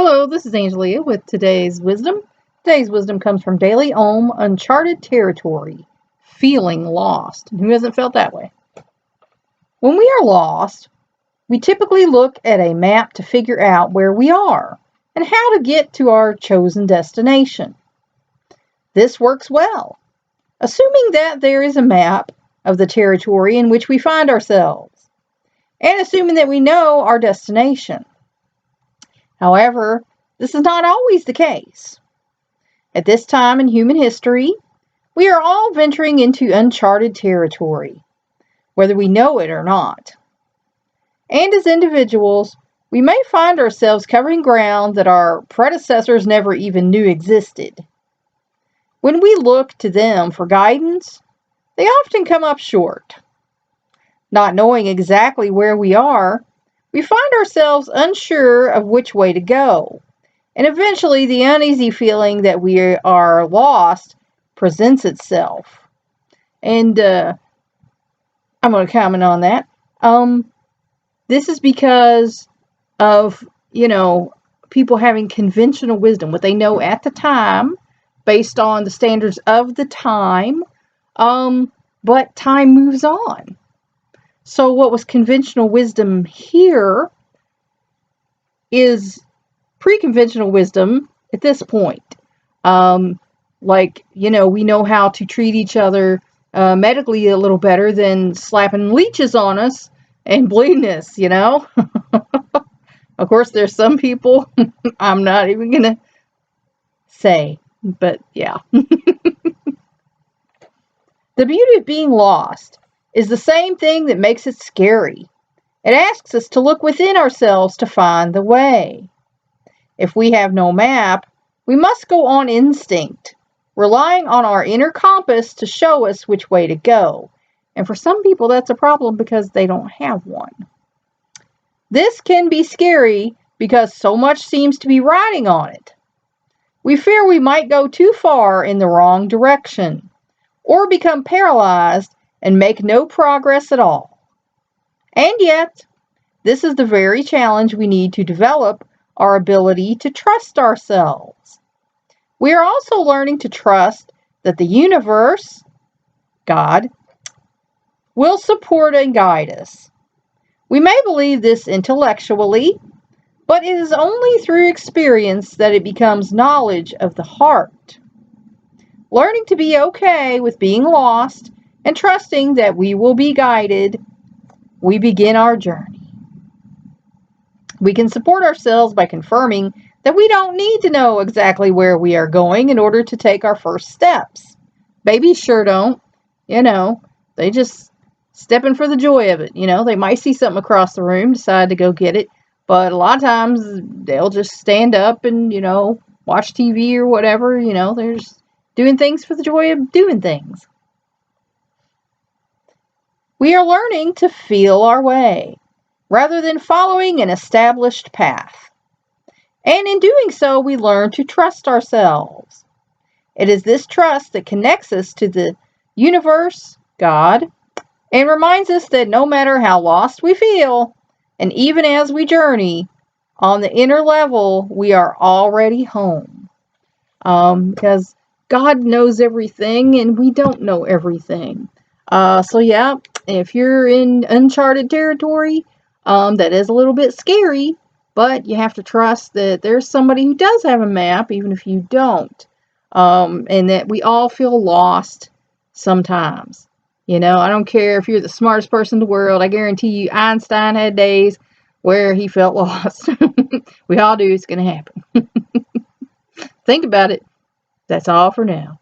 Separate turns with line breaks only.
Hello, this is Angelia with today's wisdom. Today's wisdom comes from Daily Ohm, Uncharted Territory, Feeling Lost. And who hasn't felt that way? When we are lost, we typically look at a map to figure out where we are and how to get to our chosen destination. This works well, assuming that there is a map of the territory in which we find ourselves, and assuming that we know our destination. However, this is not always the case. At this time in human history, we are all venturing into uncharted territory, whether we know it or not. And as individuals, we may find ourselves covering ground that our predecessors never even knew existed. When we look to them for guidance, they often come up short. Not knowing exactly where we are, we find ourselves unsure of which way to go, and eventually the uneasy feeling that we are lost presents itself. And I'm going to comment on that. This is because of, people having conventional wisdom, what they know at the time, based on the standards of the time, but time moves on. So what was conventional wisdom here is pre-conventional wisdom at this point. We know how to treat each other medically a little better than slapping leeches on us and bleeding us, Of course, there's some people I'm not even going to say, but yeah. The beauty of being lost is the same thing that makes it scary. It asks us to look within ourselves to find the way. If we have no map, we must go on instinct, relying on our inner compass to show us which way to go. And for some people, that's a problem because they don't have one. This can be scary because so much seems to be riding on it. We fear we might go too far in the wrong direction, or become paralyzed and make no progress at all. And yet, this is the very challenge we need to develop our ability to trust ourselves. We are also learning to trust that the universe, God, will support and guide us. We may believe this intellectually, but it is only through experience that it becomes knowledge of the heart. Learning to be okay with being lost and trusting that we will be guided, we begin our journey. We can support ourselves by confirming that we don't need to know exactly where we are going in order to take our first steps. Babies sure don't. They just stepping for the joy of it. They might see something across the room, decide to go get it, but a lot of times they'll just stand up and, watch TV or whatever. They're just doing things for the joy of doing things. We are learning to feel our way, rather than following an established path. And in doing so, we learn to trust ourselves. It is this trust that connects us to the universe, God, and reminds us that no matter how lost we feel, and even as we journey, on the inner level, we are already home. Because God knows everything, and we don't know everything. If you're in uncharted territory, that is a little bit scary, but you have to trust that there's somebody who does have a map, even if you don't, and that we all feel lost sometimes. I don't care if you're the smartest person in the world. I guarantee you Einstein had days where he felt lost. We all do. It's going to happen. Think about it. That's all for now.